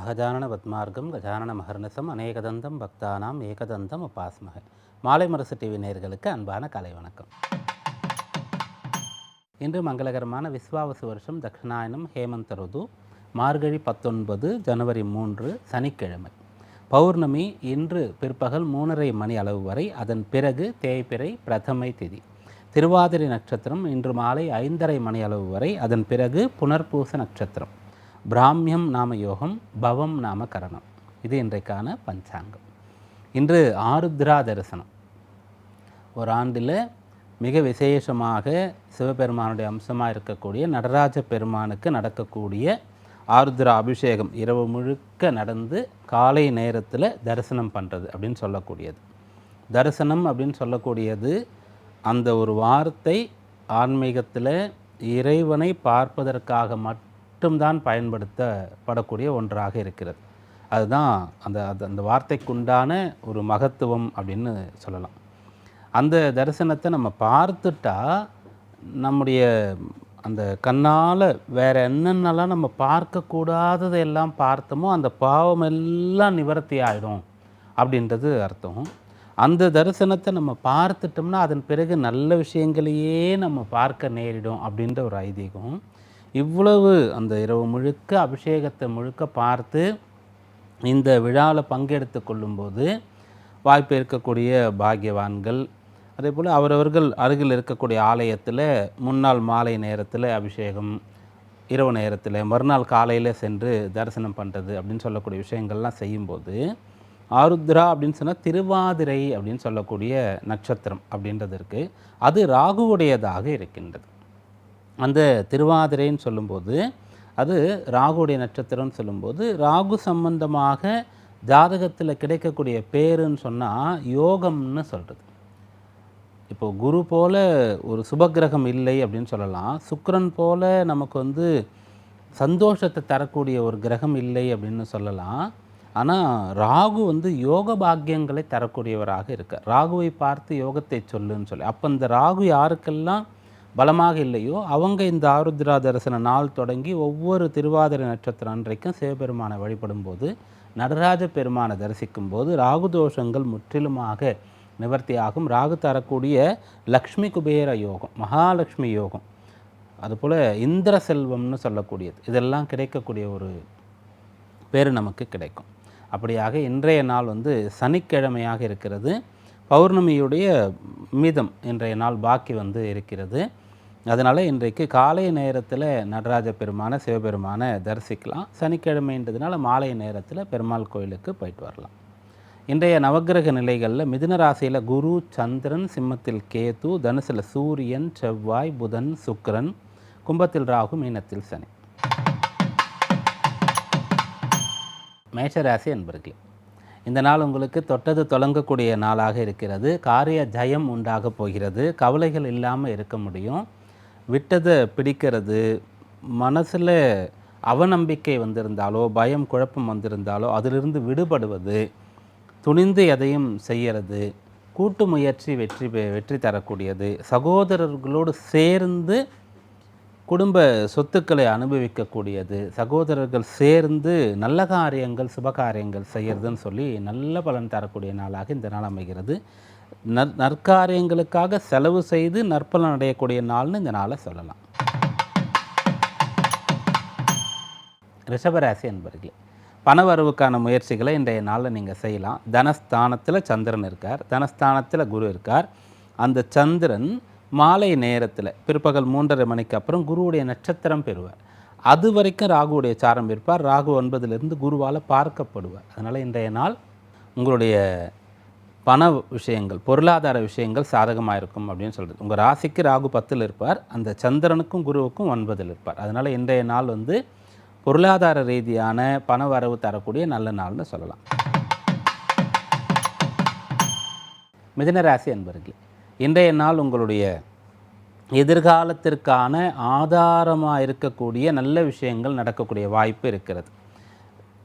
அகஜானன பத்மார்க்கம் கஜானன மகர்நிசம் அநேகதந்தம் பக்தானாம் ஏகதந்தம் உபாஸ்மகை. மாலை முரசு டிவி நேயர்களுக்கு அன்பான கலை வணக்கம். இன்று மங்களகரமான விஸ்வாவசு வருஷம் தட்சிணாயனம் ஹேமந்த ருது மார்கழி 19 ஜனவரி 3 சனிக்கிழமை. பௌர்ணமி இன்று பிற்பகல் 3:30 மணி அளவு வரை, அதன் பிறகு தேய்பிறை பிரதமை திதி. திருவாதிரை நட்சத்திரம் இன்று மாலை 5:30 மணி அளவு வரை, அதன் பிறகு புனர்பூச நட்சத்திரம். பிராமியம் நாம யோகம், பவம் நாம கரணம். இது இன்றைக்கான பஞ்சாங்கம். இன்று ஆருத்ரா தரிசனம். ஒரு ஆண்டில் மிக விசேஷமாக சிவபெருமானுடைய அம்சமாக இருக்கக்கூடிய நடராஜ பெருமானுக்கு நடக்கக்கூடிய ஆருத்ரா அபிஷேகம் இரவு முழுக்க நடந்து காலை நேரத்தில் தரிசனம் பண்ணுறது அப்படின்னு சொல்லக்கூடியது. தரிசனம் அப்படின்னு சொல்லக்கூடியது அந்த ஒரு வார்த்தை ஆன்மீகத்தில் இறைவனை பார்ப்பதற்காக மட்டும்தான் பயன்படுத்தப்படக்கூடிய ஒன்றாக இருக்கிறது. அதுதான் அந்த வார்த்தைக்குண்டான ஒரு மகத்துவம் அப்படின்னு சொல்லலாம். அந்த தரிசனத்தை நம்ம பார்த்துட்டா நம்முடைய அந்த கண்ணால் வேறு என்னென்னலாம் நம்ம பார்க்கக்கூடாததையெல்லாம் பார்த்தோமோ அந்த பாவம் எல்லாம் நிவர்த்தி ஆகிடும் அப்படின்றது அர்த்தம். அந்த தரிசனத்தை நம்ம பார்த்துட்டோம்னா அதன் பிறகு நல்ல விஷயங்களையே நம்ம பார்க்க நேரிடும் அப்படின்ற ஒரு ஐதீகம். இவ்வளவு அந்த இரவு முழுக்க அபிஷேகத்தை முழுக்க பார்த்து இந்த விழாவில் பங்கெடுத்து கொள்ளும்போது வாய்ப்பு இருக்கக்கூடிய பாக்கியவான்கள், அதே போல் அவரவர்கள் அருகில் இருக்கக்கூடிய ஆலயத்தில் முன்னாள் மாலை நேரத்தில் அபிஷேகம், இரவு நேரத்தில் மறுநாள் காலையில் சென்று தரிசனம் பண்ணுறது அப்படின்னு சொல்லக்கூடிய விஷயங்கள்லாம் செய்யும்போது, ஆருத்ரா அப்படின்னு சொன்னால் திருவாதிரை அப்படின்னு சொல்லக்கூடிய நட்சத்திரம் அப்படின்றது இருக்குது. அது ராகுவுடையதாக இருக்கின்றது. அந்த திருவாதிரைன்னு சொல்லும்போது அது ராகுடைய நட்சத்திரம்னு சொல்லும்போது, ராகு சம்பந்தமாக ஜாதகத்தில் கிடைக்கக்கூடிய பேருன்னு சொன்னால் யோகம்னு சொல்கிறது. இப்போது குரு போல் ஒரு சுபகிரகம் இல்லை அப்படின்னு சொல்லலாம். சுக்கிரன் போல் நமக்கு சந்தோஷத்தை தரக்கூடிய ஒரு கிரகம் இல்லை அப்படின்னு சொல்லலாம். ஆனால் ராகு யோக பாக்கியங்களை தரக்கூடியவராக இருக்கார். ராகுவை பார்த்து யோகத்தை சொல்லுன்னு சொல்லி, அப்போ இந்த ராகு யாருக்கெல்லாம் பலமாக இல்லையோ அவங்க இந்த ஆருத்ரா தரிசன நாள் தொடங்கி ஒவ்வொரு திருவாதிரை நட்சத்திரம் அன்றைக்கும் சிவபெருமானை வழிபடும் போது, நடராஜ பெருமானை தரிசிக்கும் போது ராகு தோஷங்கள் முற்றிலுமாக நிவர்த்தியாகும். ராகு தரக்கூடிய லக்ஷ்மி குபேர யோகம், மகாலட்சுமி யோகம், அதுபோல் இந்திர செல்வம்னு சொல்லக்கூடியது, இதெல்லாம் கிடைக்கக்கூடிய ஒரு பேர் நமக்கு கிடைக்கும். அப்படியாக இன்றைய நாள் சனிக்கிழமையாக இருக்கிறது. பௌர்ணமியுடைய மீதம் இன்றைய நாள் பாக்கி இருக்கிறது. அதனால் இன்றைக்கு காலை நேரத்தில் நடராஜ பெருமான சிவபெருமானை தரிசிக்கலாம். சனிக்கிழமைன்றதுனால மாலை நேரத்தில் பெருமாள் கோயிலுக்கு போயிட்டு வரலாம். இன்றைய நவக்கிரக நிலைகளில் மிதுன ராசியில் குரு, சந்திரன், சிம்மத்தில் கேது, தனுசில் சூரியன், செவ்வாய், புதன், சுக்கிரன், கும்பத்தில் ராகு, மீனத்தில் சனி. மேஷராசி அன்பர்களே, இந்த நாள் உங்களுக்கு தொட்டது தொடங்கக்கூடிய நாளாக இருக்கிறது. காரிய ஜெயம் உண்டாக போகிறது. கவலைகள் இல்லாமல் இருக்க முடியும். விட்டதை பிடிக்கிறது, மனசில் அவநம்பிக்கை வந்திருந்தாலோ பயம் குழப்பம் வந்திருந்தாலோ அதிலிருந்து விடுபடுவது, துணிந்து எதையும் செய்கிறது, கூட்டு முயற்சி வெற்றி தரக்கூடியது, சகோதரர்களோடு சேர்ந்து குடும்ப சொத்துக்களை அனுபவிக்கக்கூடியது, சகோதரர்கள் சேர்ந்து நல்ல காரியங்கள் சுபகாரியங்கள் செய்கிறதுன்னு சொல்லி நல்ல பலன் தரக்கூடிய நாளாக இந்த நாள் அமைகிறது. நற்காரியங்களுக்காக செலவு செய்து நற்பலன் அடையக்கூடிய நாள்னு இந்த நாளை சொல்லலாம். ரிஷபராசி என்பர்களே, பணவரவுக்கான முயற்சிகளை இன்றைய நாளில் நீங்கள் செய்யலாம். தனஸ்தானத்தில் சந்திரன் இருக்கார், தனஸ்தானத்தில் குரு இருக்கார். அந்த சந்திரன் மாலை நேரத்தில் பிற்பகல் 3:30 மணிக்கு அப்புறம் குருவுடைய நட்சத்திரம் பெறுவார். அது வரைக்கும் ராகுவுடைய சாரம் இருப்பார். ராகு 9லிருந்து குருவால் பார்க்கப்படுவார். அதனால் இன்றைய நாள் உங்களுடைய பண விஷயங்கள், பொருளாதார விஷயங்கள் சாதகமாக இருக்கும் அப்படின்னு சொல்கிறது. உங்கள் ராசிக்கு ராகு 10ல் இருப்பார், அந்த சந்திரனுக்கும் குருவுக்கும் 9ல் இருப்பார். அதனால் இன்றைய நாள் பொருளாதார ரீதியான பண வரவு தரக்கூடிய நல்ல நாள்னு சொல்லலாம். மிதுன ராசி அன்பர்களே, இன்றைய நாள் உங்களுடைய எதிர்காலத்திற்கான ஆதாரமாக இருக்கக்கூடிய நல்ல விஷயங்கள் நடக்கக்கூடிய வாய்ப்பு இருக்கிறது.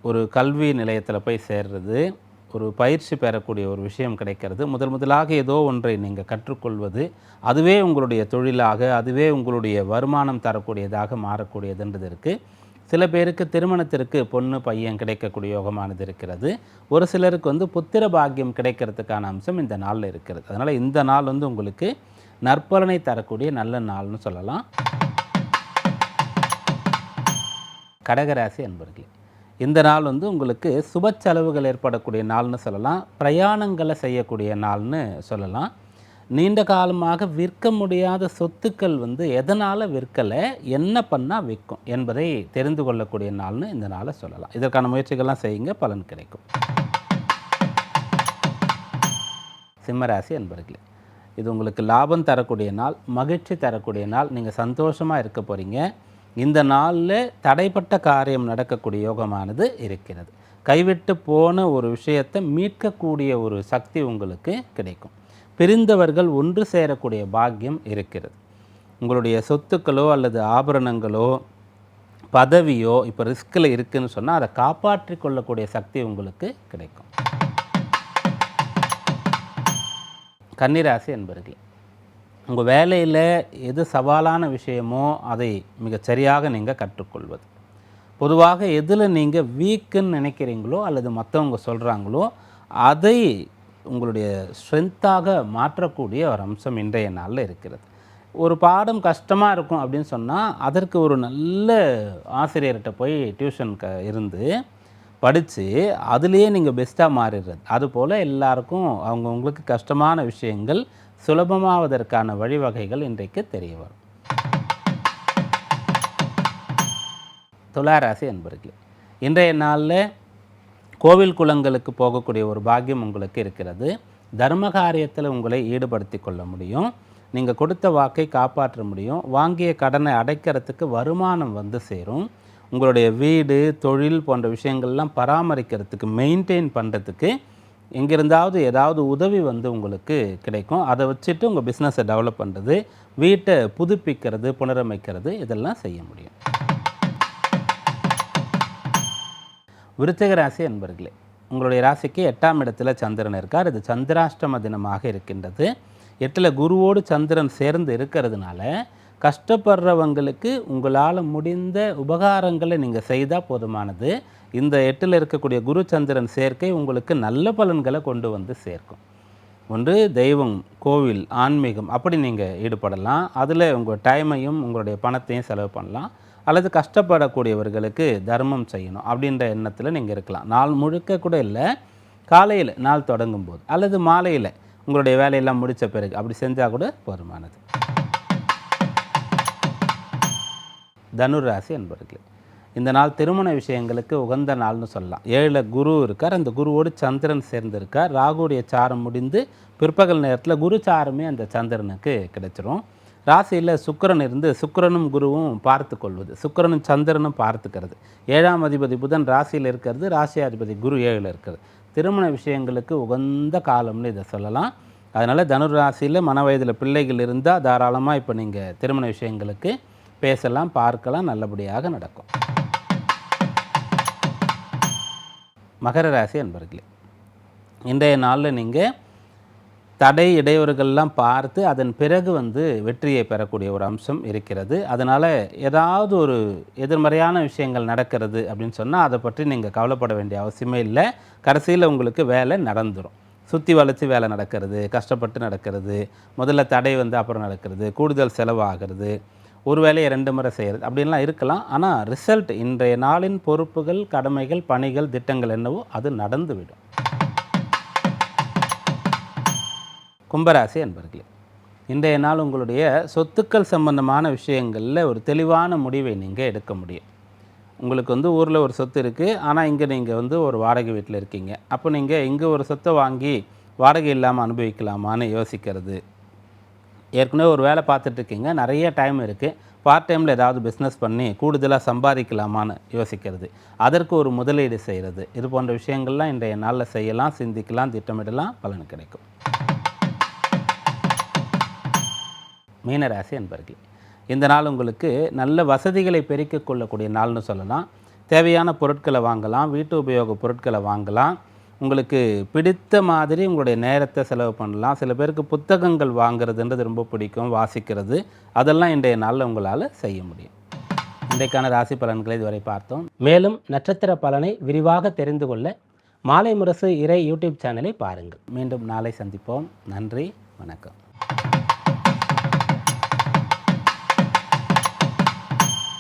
ஒரு கல்வி நிலையத்தில் போய் சேர்றது, ஒரு பயிற்சி பெறக்கூடிய ஒரு விஷயம் கிடைக்கிறது, முதலாக ஏதோ ஒன்றை நீங்கள் கற்றுக்கொள்வது, அதுவே உங்களுடைய தொழிலாக, அதுவே உங்களுடைய வருமானம் தரக்கூடியதாக மாறக்கூடியதுன்றது இருக்குது. சில பேருக்கு திருமணத்திற்கு பொண்ணு பையன் கிடைக்கக்கூடிய யோகமானது இருக்கிறது. ஒரு சிலருக்கு வந்து புத்திர பாக்கியம் கிடைக்கிறதுக்கான அம்சம் இந்த நாளில் இருக்கிறது. அதனால் இந்த நாள் வந்து உங்களுக்கு நற்பலனை தரக்கூடிய நல்ல நாள்னு சொல்லலாம். கடகராசி அன்பர்களே, இந்த நாள் வந்து உங்களுக்கு சுப செலவுகள் ஏற்படக்கூடிய நாள்னு சொல்லலாம். பிரயாணங்களை செய்யக்கூடிய நாள்னு சொல்லலாம். நீண்ட காலமாக விற்க முடியாத சொத்துக்கள் வந்து எதனால் விற்கலை, என்ன பண்ணால் விற்கும் என்பதை தெரிந்து கொள்ளக்கூடிய நாள்னு இந்த நாளை சொல்லலாம். இதற்கான முயற்சிகள்லாம் செய்யுங்க, பலன் கிடைக்கும். சிம்மராசி அன்பர்களே, இது உங்களுக்கு லாபம் தரக்கூடிய நாள், மகிழ்ச்சி தரக்கூடிய நாள். நீங்கள் சந்தோஷமாக இருக்க போகிறீங்க. இந்த நாளில் தடைப்பட்ட காரியம் நடக்கக்கூடிய யோகமானது இருக்கிறது. கைவிட்டு போன ஒரு விஷயத்தை மீட்கக்கூடிய ஒரு சக்தி உங்களுக்கு கிடைக்கும். பிரிந்தவர்கள் ஒன்று சேரக்கூடிய பாக்கியம் இருக்கிறது. உங்களுடைய சொத்துக்களோ அல்லது ஆபரணங்களோ பதவியோ இப்போ ரிஸ்கில் இருக்குதுன்னு சொன்னால் அதை காப்பாற்றி கொள்ளக்கூடிய சக்தி உங்களுக்கு கிடைக்கும். கன்னிராசி என்பர்களே, உங்கள் வேலையில் எது சவாலான விஷயமோ அதை மிகச்சரியாக நீங்கள் கற்றுக்கொள்வது. பொதுவாக எதில் நீங்கள் வீக்குன்னு நினைக்கிறீங்களோ அல்லது மற்றவங்க சொல்கிறாங்களோ அதை உங்களுடைய ஸ்ட்ரென்த்தாக மாற்றக்கூடிய ஒரு அம்சம் இன்றைய நாளில் இருக்கிறது. ஒரு பாடம் கஷ்டமாக இருக்கும் அப்படின்னு சொன்னால் அதற்கு ஒரு நல்ல ஆசிரியர்கிட்ட போய் டியூஷன் இருந்து படித்து அதுலேயே நீங்கள் பெஸ்ட்டாக மாறிடுறது. அதுபோல் எல்லாருக்கும் அவங்கவுங்களுக்கு கஷ்டமான விஷயங்கள் சுலபமாவதற்கான வழிவகைகள் இன்றைக்கு தெரிய வரும். துளாராசி அன்பர்களே, இன்றைய நாளில் கோவில் குளங்களுக்கு போகக்கூடிய ஒரு பாக்கியம் உங்களுக்கு இருக்கிறது. தர்ம காரியத்தில் உங்களை ஈடுபடுத்தி கொள்ள முடியும். நீங்கள் கொடுத்த வாக்கை காப்பாற்ற முடியும். வாங்கிய கடனை அடைக்கிறதுக்கு வருமானம் வந்து சேரும். உங்களுடைய வீடு, தொழில் போன்ற விஷயங்கள்லாம் பராமரிக்கிறதுக்கு, மெயின்டைன் பண்ணுறதுக்கு எங்கிருந்தாவது ஏதாவது உதவி வந்து உங்களுக்கு கிடைக்கும். அதை வச்சுட்டு உங்கள் பிஸ்னஸை டெவலப் பண்ணுறது, வீட்டை புதுப்பிக்கிறது, புனரமைக்கிறது இதெல்லாம் செய்ய முடியும். விருச்சிக ராசி அன்பர்களே, உங்களுடைய ராசிக்கு 8ஆம் இடத்துல சந்திரன் இருக்கார். இது சந்திராஷ்டம தினமாக இருக்கின்றது. 8ல் குருவோடு சந்திரன் சேர்ந்து இருக்கிறதுனால கஷ்டப்படுறவங்களுக்கு உங்களால் முடிந்த உபகாரங்களை நீங்கள் செய்தால் போதுமானது. இந்த 8ல் இருக்கக்கூடிய குரு சந்திரன் சேர்க்கை உங்களுக்கு நல்ல பலன்களை கொண்டு வந்து சேர்க்கும். ஒன்று தெய்வம், கோவில், ஆன்மீகம் அப்படி நீங்கள் ஈடுபடலாம். அதில் உங்கள் டைமையும் உங்களுடைய பணத்தையும் செலவு பண்ணலாம். அல்லது கஷ்டப்படக்கூடியவர்களுக்கு தர்மம் செய்யணும் அப்படின்ற எண்ணத்தில் நீங்கள் இருக்கலாம். நாள் முழுக்க கூட இல்லை, காலையில் நாள் தொடங்கும் போது அல்லது மாலையில் உங்களுடைய வேலையெல்லாம் முடித்த பிறகு அப்படி செஞ்சால் கூட போதுமானது. தனுராசி என்பவர்களே, இந்த நாள் திருமண விஷயங்களுக்கு உகந்த நாள்னு சொல்லலாம். 7ல் குரு இருக்கார். அந்த குருவோடு சந்திரன் சேர்ந்திருக்கார். ராகுடைய சாரம் முடிந்து பிற்பகல் நேரத்தில் குரு சாரமே அந்த சந்திரனுக்கு கிடைச்சிரும். ராசியில் சுக்கிரன் இருந்து சுக்கிரனும் குருவும் பார்த்து கொள்வது, சுக்கிரனும் சந்திரனும் பார்த்துக்கிறது. 7ஆம் அதிபதி புதன் ராசியில் இருக்கிறது, ராசி அதிபதி குரு 7ல் இருக்கிறது. திருமண விஷயங்களுக்கு உகந்த காலம்னு இதை சொல்லலாம். அதனால் தனுர் ராசியில் மன வயதில் பிள்ளைகள் இருந்தால் தாராளமாக இப்போ நீங்கள் திருமண விஷயங்களுக்கு பேசலாம், பார்க்கலாம், நல்லபடியாக நடக்கும். மகர ராசி அன்பர்களே, இன்றைய நாளில் நீங்கள் தடை இடையூறுகள்லாம் பார்த்து அதன் பிறகு வந்து வெற்றியை பெறக்கூடிய ஒரு அம்சம் இருக்கிறது. அதனால் ஏதாவது ஒரு எதிர்மறையான விஷயங்கள் நடக்கிறது அப்படின்னு சொன்னால் அதை பற்றி நீங்கள் கவலைப்பட வேண்டிய அவசியமே இல்லை. கடைசியில் உங்களுக்கு வேலை நடந்துடும். சுற்றி வளைச்சி வேலை நடக்கிறது, கஷ்டப்பட்டு நடக்கிறது, முதல்ல தடை வந்து அப்புறம் நடக்கிறது, கூடுதல் செலவு ஆகிறது, ஒரு வேலையை 2 முறை செய்கிறது அப்படின்லாம் இருக்கலாம். ஆனால் ரிசல்ட் இன்றைய நாளின் பொறுப்புகள், கடமைகள், பணிகள், திட்டங்கள் என்னவோ அது நடந்துவிடும். கும்பராசி அன்பர்களே, இன்றைய நாள் உங்களுடைய சொத்துக்கள் சம்பந்தமான விஷயங்களில் ஒரு தெளிவான முடிவை நீங்கள் எடுக்க முடியும். உங்களுக்கு வந்து ஊரில் ஒரு சொத்து இருக்குது, ஆனால் இங்கே நீங்கள் வந்து ஒரு வாடகை வீட்டில் இருக்கீங்க. அப்போ நீங்கள் இங்கே ஒரு சொத்தை வாங்கி வாடகை இல்லாமல் அனுபவிக்கலாமான்னு யோசிக்கிறது. ஏற்கனவே ஒரு வேலை பார்த்துட்ருக்கீங்க, நிறைய டைம் இருக்குது, பார்ட் டைமில் ஏதாவது பிஸ்னஸ் பண்ணி கூடுதலாக சம்பாதிக்கலாமான்னு யோசிக்கிறது, அதற்கு ஒரு முதலீடு செய்கிறது, இது போன்ற விஷயங்கள்லாம் இன்றைய நாளில் செய்யலாம், சிந்திக்கலாம், திட்டமிடலாம், பலன் கிடைக்கும். மீனராசி என்பர்களே, இந்த நாள் உங்களுக்கு நல்ல வசதிகளை பெருக்கிக் கொள்ளக்கூடிய நாள்னு சொல்லலாம். தேவையான பொருட்களை வாங்கலாம், வீட்டு உபயோக பொருட்களை வாங்கலாம், உங்களுக்கு பிடித்த மாதிரி உங்களுடைய நேரத்தை செலவு பண்ணலாம். சில பேருக்கு புத்தகங்கள் வாங்குறதுன்றது ரொம்ப பிடிக்கும், வாசிக்கிறது, அதெல்லாம் இன்றைய நாளில் உங்களால் செய்ய முடியும். இன்றைக்கான ராசி பலன்களை இதுவரை பார்த்தோம். மேலும் நட்சத்திர பலனை விரிவாக தெரிந்து கொள்ள மாலை முரசு இறை யூடியூப் சேனலை பாருங்கள். மீண்டும் நாளை சந்திப்போம். நன்றி, வணக்கம்.